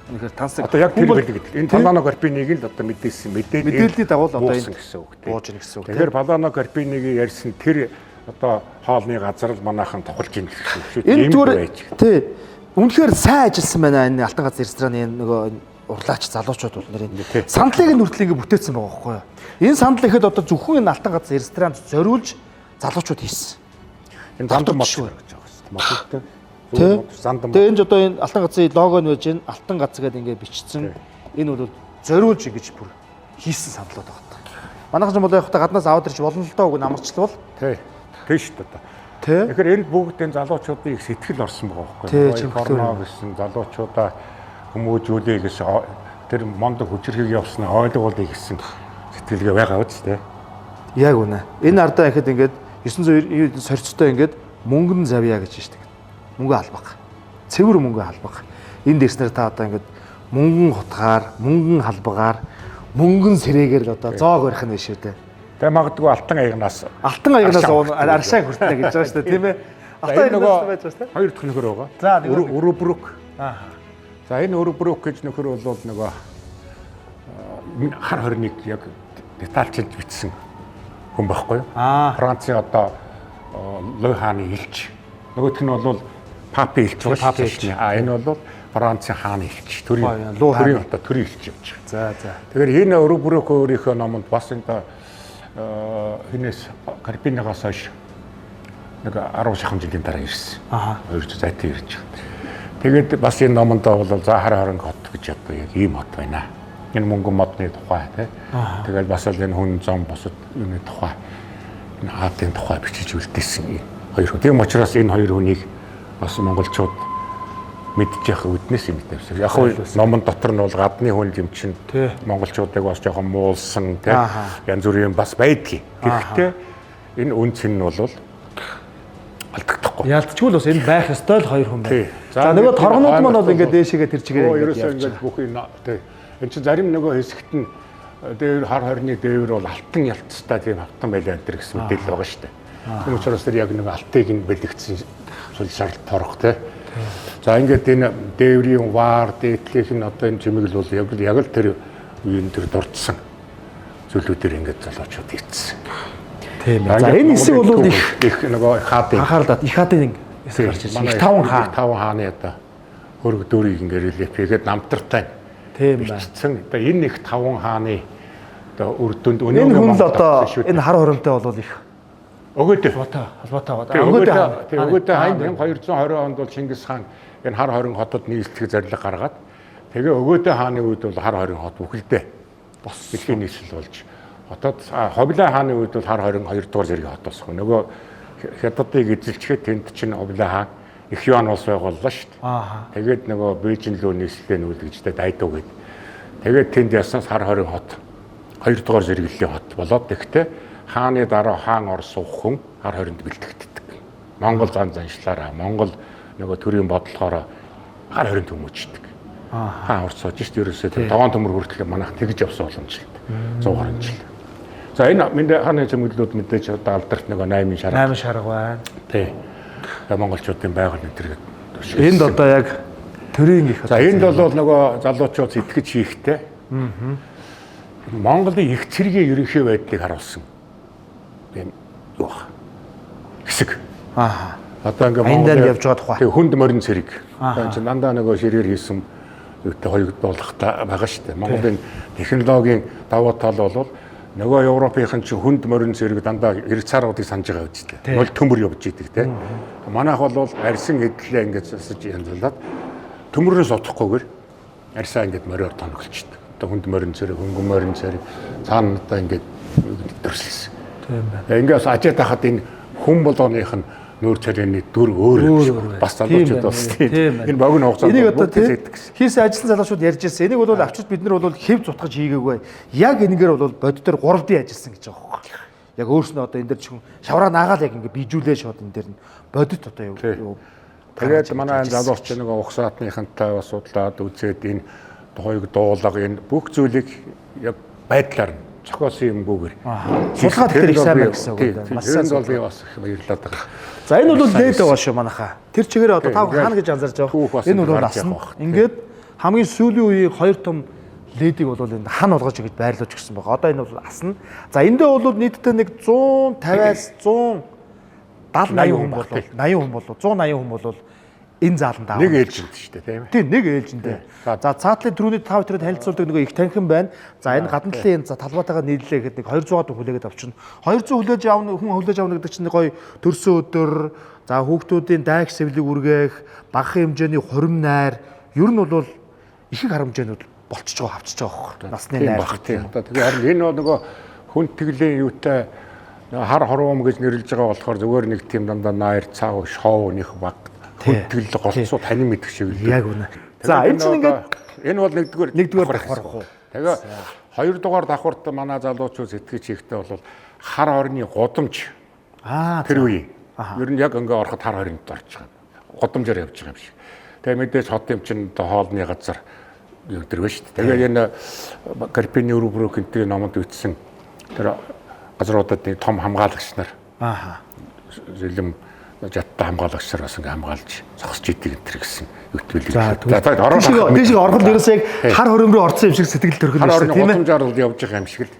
Үнэхээр тансаг. Одоо яг тэр бэлэгдэл. Энэ Полоно Карпинийг л одоо мэдээллийн дагуу одоо энэ гэсэн үг. Бууж ийн гэсэн үг. Тэгэхээр Полоно Карпинийг ярьсан тэр одоо хоолны газар л манайхан тохолж ийн гэсэн үг шүү. Энэ зүгээр тий. Үнэхээр сайн ажилласан байна энэ Алтан гац рестораны нөгөө урлаач залуучууд бол нэрийн сандлыг нь хүртэл ингэ бүтээсэн байгаа байхгүй юу. Энэ сандал ихэд одоо зөвхөн энэ Алтан гац ресторанд зориулж залуучууд хийсэн. Энэ зандам мод гэж байгаа шүү. Зандам. Тэгээ энэ одоо энэ Алтан гацын лого нь байж энэ Алтан гац гэдэг ингэ бичсэн. Энэ бол зориулж ингэж бүр хийсэн сандлууд байгаа. Манайхан ч бол яг гаднаас аваад ирж болно л доо үг намарчлал. Тий. Тий шүү дээ. Тэгэхээр энэ бүгдийн залуучуудын их сэтгэл орсон байгаа байхгүй юу. Корно гэсэн залуучуудаа хүмүүжүүлээ гэж тэр мондог хүчрхийг явуулснаа ойлгуулъя гэсэн сэтгэлгээ байгаа үст те. Яг үнэ. Энэ ардаа ихэд ингээд 990 сорцтой ингээд мөнгөн завья гэж штеп. Мөнгө албах. Цэвэр мөнгө албах. Энэ дээрснэр та одоо ингээд мөнгөн хутгаар, мөнгөн халбагаар, мөнгөн сэрэгээр л одоо зоог барих нь биш үү те. Тэгээ магадгүй алтан аягнаас аршаа хүртнэ гэж байгаа шүү дээ тийм ээ. Алтан аягнаас байж байгаа шүү дээ. Хоёр дахь нөхөр байгаа. За өрөбрөк. За энэ өрөбрөк гэж нөхөр бол нөгөө хар хорныг яг детальчилж бичсэн хүн байхгүй юу? Францын одоо Луй хааны элч. Нөгөөх нь бол папын элч байгаа шүү дээ. Энэ бол Францын хааны элч. Төрийн одоо төрийн элч явж байгаа. За. Тэгэхээр энэ өрөбрөк өөрийнхөө номонд бас энэ хинээс Карпинагаас хойш нэг 10 шахан жилийн дараа ирсэн. 200 зайтай ирж байгаа. Тэгээд бас энэ номонд бол за хар хорон хот гэж одоо яг ийм хот байна. Энэ мөнгөн модны тухай тий. Тэгээд бас л энэ хүн зам босод юуны тухай энэ хаатын тухай бичиж үлдээсэн хоёр хүн. Тийм учраас энэ хоёр хүнийг бас монголчууд мэдчих үднэс юм тавьсан. Яг нь номон дотор нь бол гадны хүн юм чинь монголчуудыг бас жоохон муулсан тий. Янз бүрийн бас байдгийг. Гэхдээ энэ үн цэн нь бол алдагдахгүй. Ялцчгүй л бас энэ байх ёстой л хоёр хүн байна. За нөгөө торгонууд маань бол ингээд дээшээгээ тэр чигээр ерөөсөө ингээд бүх юм тий. Энд чинь зарим нөгөө хэсэгт нь дээр хар хорны дээвэр бол алтан ялцтай тийм хавтан байлаа энэ гэсэн мэдээлэл байгаа шүү дээ. Тийм учраас тэр яг нэг алтыг нь бэлэгдсэн сулсарт торох те. За ингээд энэ дээврийн ваар дээдлэх нь одоо энэ чимэглэл бол яг л тэр үеийн тэр дурдсан зүйлүүдээр ингээд залуучууд ийцсэн. Тийм ээ. За энэ хэсэг бол их нөгөө хаадын анхаарлаа их хаадын хэсэг гарч ирж байна. Таван хаан. Таван хааны одоо хөрөг дөрийг ингээд релефгээд намтартай. Тийм байна. Одоо энэ их таван хааны одоо үр дүнд энэ хүн л одоо энэ хар хоромтой бол их өгөөдөө холбоотой өгөөдөө хаан 1220 онд бол Чингис хаан энэ хар хорин хотод нийслэх зарлиг гаргаад тэгээ өгөөдөө хааны үед бол хар хорин хот бүхэлдээ бос дэлхийн нийслэл болж хотод Ховлын хааны үед бол хар хорин 2 дугаар зэргийн хот болсон. Нөгөө хятадыг эзэлчихэд тэнд чинь Ховлын хаан их юан улс байгууллаа шүү дээ. Тэгээд нөгөө Бээжин лөө нийслэлээ нүүлгэж дайдуу гээд тэгээд тэнд яснаас хар хорин хот 2 дугаар зэрэглэлийн хот болоод тэгтээ хааны дараа хаан ор суух хүн хар хоринд бэлтгэдэг. Монгол зан заншлаараа Монгол нөгөө төрийн бодлохоор хар хоринд хүмүүждэг. Хаан ор сууж шүү дээ ерөөсөө догоон төмөр хүртэл манайх тэгж явсан боломжтой. 100 гаруй жил. За энэ минь хааны чимэглэлүүд мэдээж одоо алдарт нөгөө 8 шарга. 8 шарга байна. Тий. Монголчуудын байгаль нэтэр. Энд одоо яг төрийн их. За энд бол нөгөө залуучууд сэтгэж хийхтэй. Монголын их цэргийн ерөнхий байдлыг харуулсан. Тийм юу вэ? Хэсэг. Одоо ингээ Монголд явж байгаа тухай. Тэг хүнд морин цэрэг. Одоо чинь дандаа нөгөө ширээр хийсэн юутай хоёрдуулахтай байгаа шүү дээ. Монголын технологийн давуу тал бол нөгөө Европынхан чинь хүнд морин цэрэг дандаа эрг цааруудыг санаж байгаа үст дээ. Бол төмөр явж идэг те. Манайх бол арьсан эдлээ ингээд засаж янзлаад төмөрөөс одохгүйгээр арьсаа ингээд мориор тоноглолчдөг. Одоо хүнд морин цэрэг, хөнгөн морин цэрэг цаана одоо ингээд төрсөлсөн. Тийм байна. Ингээс ажид хахад энэ хүн болгоных нь нүүр царайны дүр өөр бас залуучууд бас тийм. Энэ богино хугацаанд энийг одоо хийсэн ажилласан залуучууд ярьж ирсэн. Энийг бол авчирч бид нар бол хэв зутгаж хийгээгүй. Яг энэгээр бол боддоор 3D ажилласан гэж байгаа байхгүй. Яг өөрснөө одоо энэ дэр чихэн шавраа наагаал яг ингээд bijүүлээ шууд энэ дэр нь бодит одоо юу. Тэгээд манай залууч нэг ухсаатныхантай бас судлаад үзээд энэ тухайг дуулга энэ бүх зүйлийг яг байдлаар нь зохиосон юм бүүгээр. Сулгаад тэр их сайн байна гэсэн үг байна. Маш сайн бол би бас их баярлаад байгаа. За энэ бол дээд байгаа шүү манайхаа. Тэр чигээр одоо тав хаана гэж анзаарч байгаа. Энэ бол асна. Ингээд хамгийн сүүлийн үеийн хоёр том ледийг бол энэ хан болгож ингэж байрлуулж гисэн байгаа. Одоо энэ бол асна. За эндээ бол нийтдээ нэг 150-аас 170-80 хүн болов. 80 хүн болов. 180 хүн болов. Энэ зааланд аа. Нэг ээлжинд шүү дээ тийм ээ. Тийм нэг ээлжиндээ. За цаатлын түрүүний 5 төрөд харилцуулдаг нөгөө их танхим байна. За энэ гадна талын талбайтайгаа нийллээ гэхэд нэг 200 хүн хүлээгээд авчихна. 200 хүлээж авна хүн хүлээж авна гэдэг чинь гоё төрсөн өдөр за хүүхдүүдийн дайг сэвлийг үргээх багахан хэмжээний хурим найр ер нь бол их харамжаанууд болчихж байгаа хавчиж байгаа хөөхгүй. Насны найр тийм. Одоо тэгээ харин энэ нөгөө хүн тэглийн юутай хар хорвом гэж нэрлэж байгаа болохоор зүгээр нэг тийм дандаа найр цаав шоу нэх баг хүндэглэл голцоо танин мэдэх шиг л. Яг үнэ. За энэ чинь ингээд энэ бол нэгдүгээр давхар уу. Тэгээ хоёрдугаар давхарт манай залуучууд сэтгэж хийхдээ бол хар хорны гудамж. Тэр үе. Ер нь яг ингээ ороход хар хорнд орж байгаа. Гудамжаар явж байгаа юм шиг. Тэгээ мэдээж хот юм чинь хоолны газар юу гэдэг вэ шүү дээ. Тэгээ энэ Карпини Урброкентэй номонд үтсэн тэр газруудад том хамгаалагч нар. Зэлэм жаттай хамгаалагч нар бас ингээ хамгаалж зогсож идэг энэ төр гэсэн ютбэлийг. За тийшээ ороход ерөөсөө яг хар хором руу орсон юм шиг сэтгэл төрхөн шүү дээ. Тийм ээ. Гудамжаар л явж байгаа юм шиг л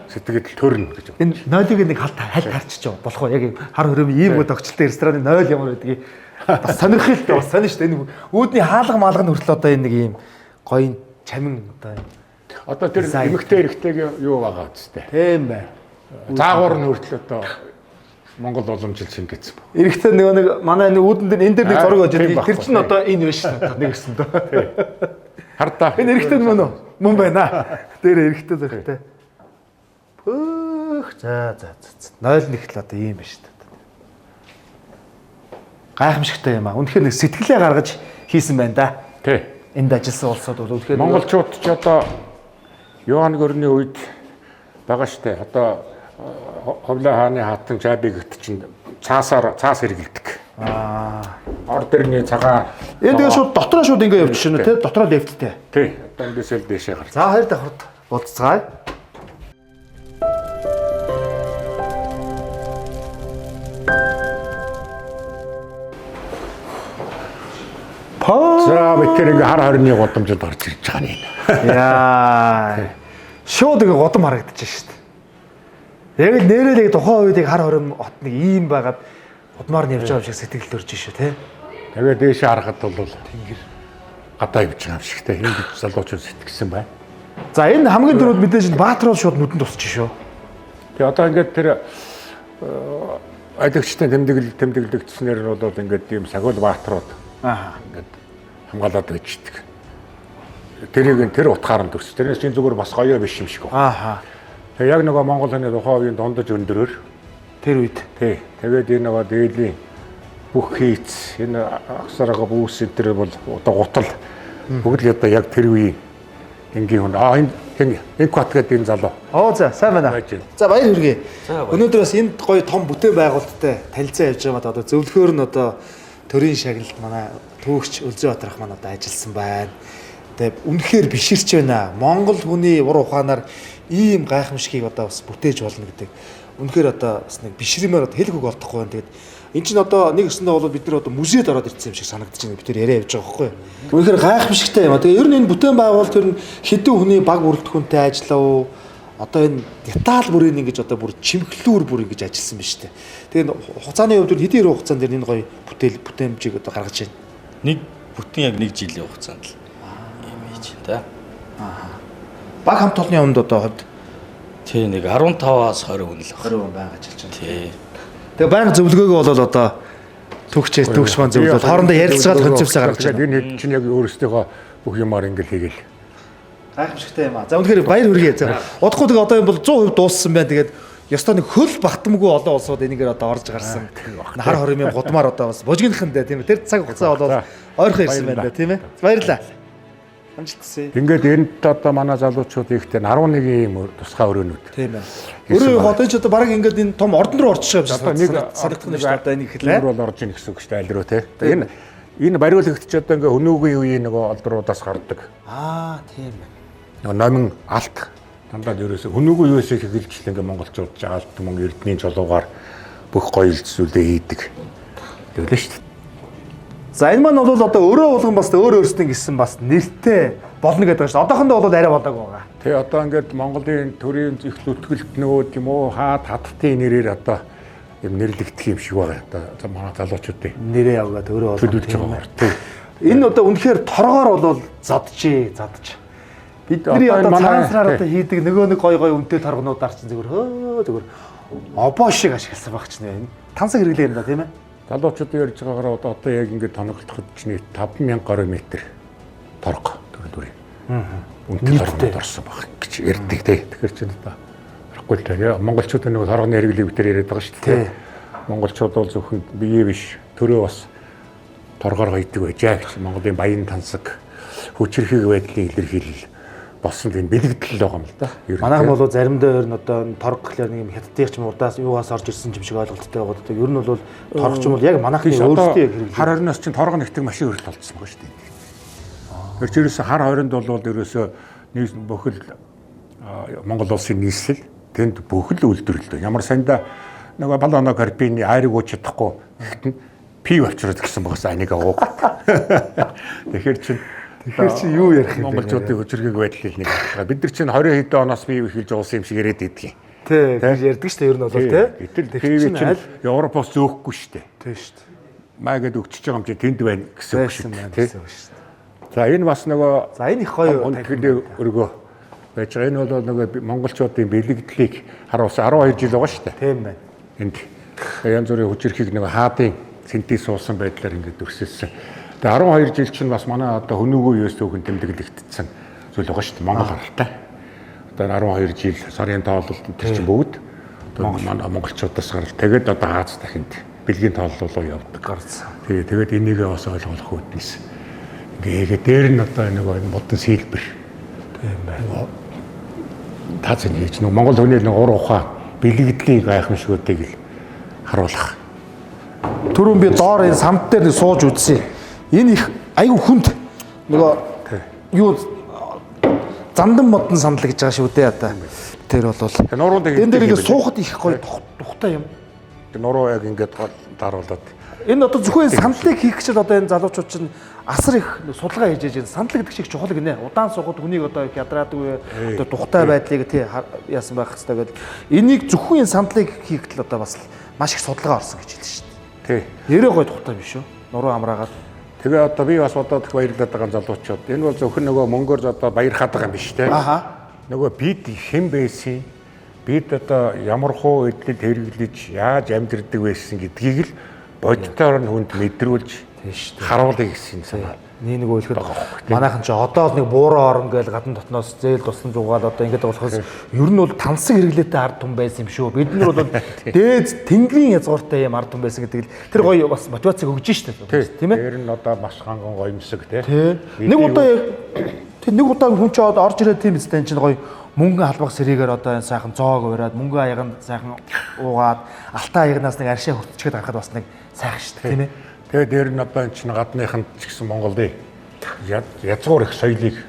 сэтгэл төрнө гэж. Энэ нойлыг нэг хальт харчиж байгаа болох уу? Яг хар хором ийм үе тогтчлоо рестораны нойл ямар байдгийг бас сонирхолтой бас сонь шүү дээ. Энэ үүдний хаалга маалга нь хүртэл одоо энэ нэг ийм гоё чамин одоо тэр эмэгтэй эрэгтэйг юу байгаа үстэй. Тийм бай. Заагуур нь хүртэл одоо Монгол уламжлал шингээсэн баг. Эрэгтэй нэг манай нэг үүдэн дээр энэ дээр нэг зураг очиж тэр чинь одоо энэ биш шүү нэг гэсэн дөө. Хардаа. Энэ эрэгтэй мөн үү? Мөн байна. Дээр эрэгтэй зөрхтэй. Пөөх за. Нойл нэгтэл одоо ийм биш шүү. Гайхамшигтай юм аа. Үнэхээр нэг сэтгэлээ гаргаж хийсэн байна да. Тий. Энд ажилласан улсууд бол үнэхээр монголчууд ч одоо Йохан Гөрний үед байгаа штэ. Одоо Ховлын хааны хатан жабиг гэт чинь цаас хэрэгэлдэг. Ордерны цагаан. Энэ тэгээ шууд дотроо шууд ингэ явж шинэ тий. Дотроо лефттэй. Тий. Одоо эндээс л дэшээ гарч. За хоёр давхарт болцгаая. За бид тэр ингээ хар хорины гудамжид орж ирж байгаа юм. Яа. Шууд ингээ годом харагдаж шít. Яг л нэрэлэг тухайн үед хар хорин хот нэг ийм байгаад удмаар нь явж байгаа юм шиг сэтгэл төрж шүү те. Тэгээд дээшээ харахад бол тэнгэр гадаа явж байгаа юм шиг те. Энд залуучууд сэтгэсэн байна. За энэ хамгийн түрүүд мэдээж Баатар бол шууд нүдэнд тусч шүү. Тэгээ одоо ингээд тэр аягчтай тэмдэглэгдснээр нь бол ингээд ийм Сагуул Баатарууд ингээд хамгаалаад байждаг. Тэрийг тэр утгаар нь төс. Тэрнээс чинь зүгээр бас гоё биш юм шиг байна. Тэгээ яг нөгөө Монгол хүний тухайн үеийн дундаж өндөрөөр тэр үед тий. Тэгээд энэ нөгөө дээдлийн бүх хийц энэ агсарга бүүс энэ бол одоо гутал бүгд л одоо яг тэр үеийн энгийн хүн энэ кват гэдэг энэ залуу. За сайн байна. За баяр хүргэе. Өнөөдөр бас энд гоё том бүтээн байгуулалттай танилцаа явж байгаа одоо зөвлөхөр нь одоо төрийн шагналд манай түүхч Өлзөөбаатар ах маань одоо ажилласан байна. Тэгээ үнэхээр биширч байна. Монгол хүний ур ухаанаар ийм гайхамшигыг одоо бас бүтээж болно гэдэг. Үнэхээр одоо бас нэг бишрэмээр одоо хэлэх үг олдохгүй байна. Тэгээд эн чинь одоо нэг өсөндөө бол бид нар одоо музейд ороод ирсэн юм шиг санагдаж байна. Бид тэр яриа явж байгаа байхгүй юу? Үнэхээр гайхамшигтай юм. Тэгээ ер нь энэ бүтээн байгуулалт ер нь хэдэн хүний баг бүрэлдэхүүнтэй ажиллав. Одоо энэ деталь бүрийн ингэж одоо бүр чимхлүүр бүр ингэж ажилласан байна шүү дээ. Тэгээ хугацааны хувьд хэдийн хэрэг хугацаанд дэр энэ гоё бүтээмжийг одоо гаргаж байна. Нэг бүтэн яг 1 жилийн хугацаанд л юм хийж байна да. Баг хамт олонны өмнөд одоо хойд тий нэг 15-аас 20 хүн л баг. 20 хүн байгаа ажиллаж байна. Тий. Тэгээ байнга зөвлөгөөгөө бол одоо төгч маань зөвлөд хоорондоо ярилцгаад концепцаа гаргаж байна. Энэ хэд чинь яг өөрсдийнхөө бүх юмар ингээл хийгээл. Гайхамшигтай юм аа. За үнэхээр баяр хүргэе. За удахгүй тэгээ одоо энэ бол 100% дууссан байна. Тэгээд ёстой нэг хөл бахтамгүй олон улсууд энийгээр одоо орж гарсан. Хар хорим гудмаар одоо бас божигнахын дээ тийм ээ. Тэр цаг хугацаа бол ойрхон ирсэн байна да тийм ээ. Баярлалаа. Амжилт хүсье. Ингээд энд одоо манай залуучууд ихтэй 11 ийм тусгай өрөөнүүд. Тийм ээ. Өөрөө одоо ч одоо баг ингээд энэ том ордон руу орж байгаа юм шиг санагдах нь шүү дээ. Одоо энийг хэлээ. Бол орж ийн гэсэн үг шүү дээ аль руу те. Энэ бариулагч одоо ингээд өнөөгийн үеийн нөгөө олдруудаас гардаг. Тийм ээ. Нөгөө номин алт дандаа ерөөсө өнөөгийн үеэс их хэлжлээ ингээд монголчууд жаалт мөн эрдний жолоогаар бүх гоё зүйлээ хийдэг. Тэгэлээ шүү дээ. За энэ маань бол одоо өөрөө болгон бас өөр өөрсдөө гисэн бас нэртэй болно гэдэг байна шүү. Одоохондоо бол арай болоогүй байгаа. Тэ одоо ингээд Монголын төрийн их зүтгэлт нөгөө тийм үү хаттын нэрээр одоо юм нэрлэгдэх юм шиг байгаа. Одоо манай залуучуудын нэрээ явгаад өөрөө төлөвлөж байгаа. Тэ. Энэ одоо үнэхээр торгоор бол задж. Бидний одоо цаанасраар одоо хийдэг нөгөө нэг гой үнэтэй торгонуудаар чинь зүгээр обоо шиг ашигласан баг чинь энэ. Тансаг хэрэглээ юм да тийм ээ. Залуучуудын ярьж байгаагаар одоо яг ингээд тоноглоход чинь 5000 гаруй метр торго төрөлдөрийн. Үнэтэй торгонууд орсон баг гэж ярьдаг те. Тэгэхээр чинь одоо харахгүй л та монголчуудын нөгөө торгоны хэрэглийг бид яриад байгаа шүү дээ. Монголчууд бол зөвхөн бие биш төрөө бас торгоор гойдаг байжаа гэж Монголын баян тансаг хүчрхэг байдлын илэрхийлэл болсон энэ бэлэгдэл байгаа юм л да. Манайхан бол заримдаа ер нь одоо торг гэхлээр нэг юм хятадын ч урдаас юугаас орж ирсэн юм шиг ойлголттой байгаа. Ер нь бол торгч юм бол яг манайхны өөрсдөө хэрэглээ. Хар хорноос чинь торго нэгтгэх машин хөрөл болцсон байгаа шүү дээ. Тэр ерөөсө хар хоринд бол ерөөсө бүхэл Монгол улсын нийслэл тэнд бүхэл үйлдвэрлэдэг. Ямар санда нөгөө балоно карпины айрыг ууж чадахгүй гэхдээ пив авчраад гисэн багсаа аниг ууг. Тэгэхээр чинь юу ярих юм бэ? Монголчуудын хүчрхэг байдлыг нэг харах. Бид нар чинь 20 хэдэн оноос пив эхэлж уусан юм шиг яриад идэгин. Тий, гэж ярьдаг шүү дээ ер нь бол тий. Гэтэл пив чинь Европоос зөөхгүй шүү дээ. Тий шүү дээ. Маягаад өгчөж байгаа юм чи тэнд байна гэсэн үг шүү дээ. Тий. За энэ бас нөгөө за энэ их гоё үнэхээр өргөө байж байгаа. Энэ бол нөгөө монголчуудын бэлэгдлийг харуулсан 12 жил байгаа шүү дээ. Тийм байна. Энд янз бүрийн хүчрхийг нөгөө хаадын синтез суусан байдлаар ингээд өрсөлдсөн. Тэгээ 12 жил чинь бас манай одоо хөнөөгөө юус түүхэн тэмдэглэгдсэн зүйл байгаа шүү дээ. Монгол гаралтай. Одоо 12 жил сарын тоололт тэр чинь бүгд манай монголчуудаас гарал. Тэгээд одоо Аз дахинд бэлгийн тоолол руу явдаг. Гарсан. Тэгээд энийгээ бас ойлгох үүднээс ингээд дээр нь одоо нэг модон сэлбэр. Тийм байна. Таац хийж нэг монгол хүний нэг ур ухаан бэлэгдлийн гайхамшигуудыг л харуулах. Түрүүн би доор энэ самт дээр нэг сууж үзсэн. Энэ их айгүй хүнд нөгөө юу зандан модон сандал гэж байгаа шүү дээ одоо. Тэр бол нуруунд энэ дээр ингэ суухад их гоё тухтай юм. Нуруу яг ингээд даруулаад Энэ одоо зөвхөн сандлыг хийх гэж одоо энэ залуучууд чинь асар их судалгаа хийж байгаа. Сандал гэдэг шиг чухал гинэ. Удаан суугаад хүнийг одоо их ядраадаг одоо тухтай байдлыг тий яасан байх хэрэгтэй гэдэг. Энийг зөвхөн энэ сандлыг хийх гэдэл одоо бас маш их судалгаа орсон гэж хэлсэн шүү дээ. Тий. Нэрээ гой тухтай биш үү? Нуруу амраагаад. Тэгээ одоо би бас бодоод их баярлаад байгаа залуучууд. Энэ бол зөвхөн нөгөө мөнгөөр одоо баярхаад байгаа юм биш те. Нөгөө бид хэн байсан, бид одоо ямар хуу эдлэл хэрэглэж яаж амьдрдаг байсан гэдгийг л бодитоор нь хүнд мэдрүүлж харуулъя гэсэн санаа. Нэг үйлхэд манайхан ч одоо л нэг буураа орно гэж гадна дотноос зээл тусламж угаал одоо ингэж болохоос ер нь бол тансаг хэрэглээтэй ард түмэн байсан юм шүү. Бид нар бол дээд тэнгэрийн язгууртай юм ард түмэн байсан гэдэг л тэр гоё бас мотивацийг өгж штэ тийм ээ. Тэр нь одоо маш ханган гоё юмсэг тий. Нэг удаа хүн ч орж ирээд тийм үстэй чинь гоё мөнгө халбах сэрийгээр одоо энэ сайхан зоог ураад мөнгө аяганд сайхан уугаад алтан аягнаас нэг аршаа хөртчгээд гарахад бас нэг сайхан штэ тийм ээ. Тэгээд дээр нь одоо энэ чинь гадныханд ч гэсэн Монголын язгуур их соёлыг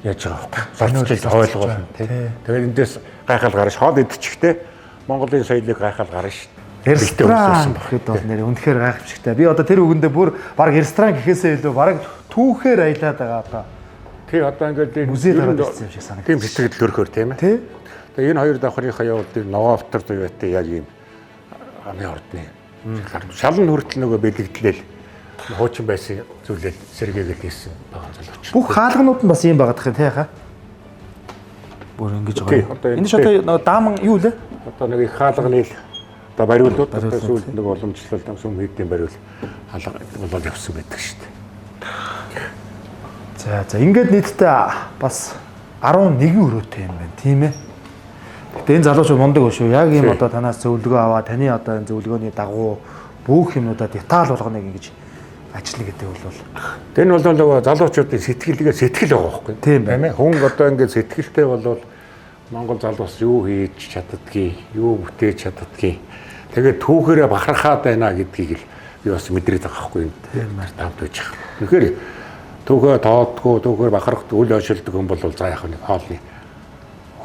яаж байгаа вэ? Зарцуулж ойлгуулна тий. Тэгээд эндээс гайхал гараш хоол идчихтэй Монголын соёлыг гайхал гарна шүү. Ресторан гэхэд бол нэр үнэхээр гайхамшигтай. Би одоо тэр үгэндээ бүр баг ресторан гэхээсээ илүү баг түүхээр аялаад байгаа одоо. Тий одоо ингээд музей гараад ирсэн юм шиг санагдав. Тийм сэтгэл төрхөөр тийм ээ. Тий. Тэгээд энэ хоёр давхрынхаа явуулт новатор зүйтэй яг ийм амын ордны шалан хүртэл нөгөө бэлэгдлэл хуучин байсан зүйлэл сэргээгээл хийсэн байгаа залууч. Бүх хаалганууд нь бас ийм байгаад тах юм тий хаа. Бүр ингэж байгаа. Энэ ч одоо дааман юу лээ? Одоо нэг их хаалганы одоо бариулууд одоо сүүлд нэг уламжлалт сүм хийдийн бариул хаалга болоод явсан байдаг шүү дээ. За ингээд нийтдээ бас 11 өрөөтэй юм байна тийм ээ. Гэтэ энэ залуучууд мундаг шүү. Яг ийм одоо танаас зөвлөгөө аваа таны одоо энэ зөвлөгөөний дагуу бүх юмудаа деталь болгоныг ингэж ажиллана гэдэг бол тэр нь бол нөгөө залуучуудын сэтгэлгээ сэтгэл байгаа байхгүй тийм ээ. Хүн одоо ингээд сэтгэлтэй болвол Монгол залуус юу хийж чаддгийг, юу бүтээж чаддгийг тэгээд түүхээрээ бахархаад байна гэдгийг л би бас мэдрээд байгаа байхгүй юм. Тийм ээ. Тавд байж байгаа. Тэгэхээр түүхээ тоодгүй, түүхээр бахархдаг, үл ойшилдог хүн бол за яг нэг хоолны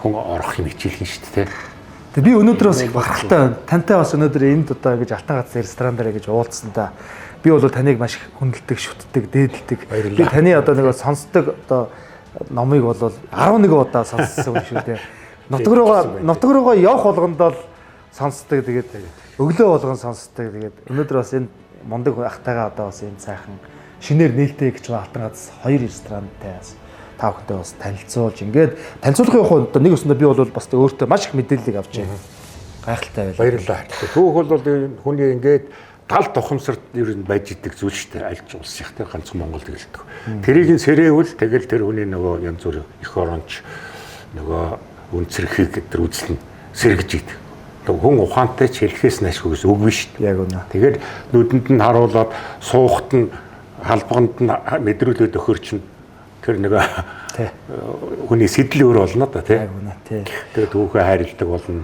хүн орох юм хичээлэн шүү дээ. Тэгээ би өнөөдөр бас их бахархалтай байна. Тантай бас өнөөдөр энд одоо гэж алтан гац ресторан дээр гэж уулзсан та. Би бол таныг маш их хүндэлдэг, шүтдэг, дээдэлдэг. Би таны одоо нэг сонсдог одоо номыг бол 11 удаа сонссон юм шүү дээ. Нутг руугаа явах болгонд бол сонсдог. Тэгээд өглөө болгон сонсдог. Тэгээд өнөөдөр бас энэ мундаг ахтайгаа одоо бас энэ сайхан шинээр нээлттэй гэж байгаа алтан гац 2 ресторантай та бүхэндээ бас танилцуулж ингээд танилцуулгын хувьд одоо нэг өсөндөө би бол бас өөртөө маш их мэдээллийг авч байна. Гайхалтай байл. Баярлалаа. Түүх бол хүний ингээд тал тухамсарт ер нь байж идэг зүйл шүү дээ. Аль ч улсынх тэр ганцхан Монгол гэлдэг. Тэрийг нь сэрээвэл тэгэл тэр хүний нөгөө янз бүр эх оронч нөгөө үнцэрхийг тэр үзлэн сэргэж идэг. Хүн ухаантай ч хэлэхээс наашгүй гэсэн үг биш шүү дээ. Яг үнэ. Тэгээд нүдэнд нь харуулад суухт нь халбганд нь мэдрүүлээд өгөхөр чинь тэр нэг хүний сэтэл өөр болно да тий. Тэгээд түүхээ хайрладаг болно.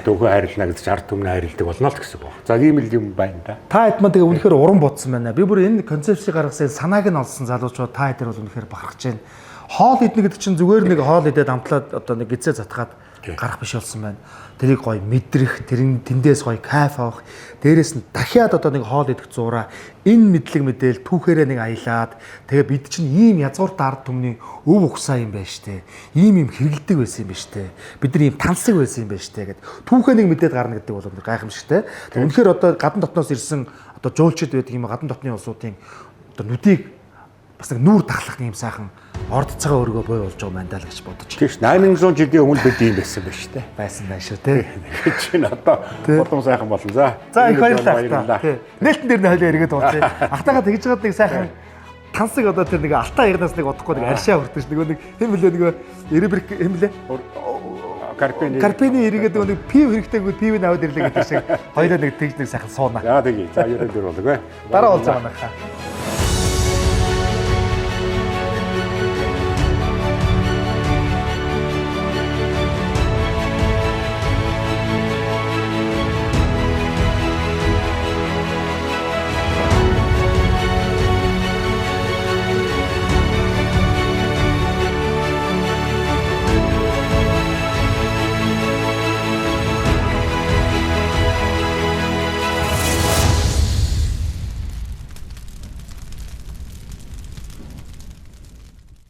Түүхээ хайрлана гэж ард түмний хайрладаг болно л гэсэн байна. За ийм л юм байна да. Та хэд маань тэгээ үнэхээр уран бодсон байна. Би бүр энэ концепцийг гаргасан санааг нь олсон залуучууд та хэд бол үнэхээр бахархаж байна. Хоол идэх гэдэг чинь зүгээр нэг хоол идээд амтлаад одоо нэг гизээ затгаад гарах биш болсон байна. Тэрийг гоё мэдрэх, тэндээс гоё кайф авах, дээрэс нь дахиад одоо нэг хоол идэх зураа энэ мэдлэг мэдээл түүхээрээ нэг аялаад тэгээ бид чинь ийм язгуурт ард түмний өв ухсаа юм байна штэ. Ийм хэрэгэлдэг байсан юм байна штэ. Бид нар ийм тансаг байсан юм байна штэ гэд түүхээ нэг мэдээд гарна гэдэг бол гайхамшигтай. Тэгээ үнэхээр одоо гадна дотноос ирсэн одоо жуулчид байдаг юм гадна дотны улсуудын одоо нүдийг бас нэг нүүр тахлах юм сайхан орд цагаа өргөө бой болж байгаа мандаа л гэж бодож. Тийш 800 жилийн өмнө бид ийм байсан байх шүү дээ. Байсан байх шүү тий. Чинь одоо болон сайхан болно. За их баярлалаа. Нээлтэн дээр нь хойлоо эргээд уулзъя. Ахтайгаа тэгж жаад нэг сайхан тансаг одоо тэр нэг алтан ягнаас нэг удахгүй нэг аршаа хүртэж нөгөө нэг хэм блэ нөгөө эребрик хэм блэ Карпени эргээд нэг пив хэрэгтэйгүүд пивийг аваад ирлээ гэдэг шиг хоёлоо нэг тэгж нэг сайхан сууна. За тэгье. За ерөнхийдөө болов ээ. Дараа уулзаа манайхаа.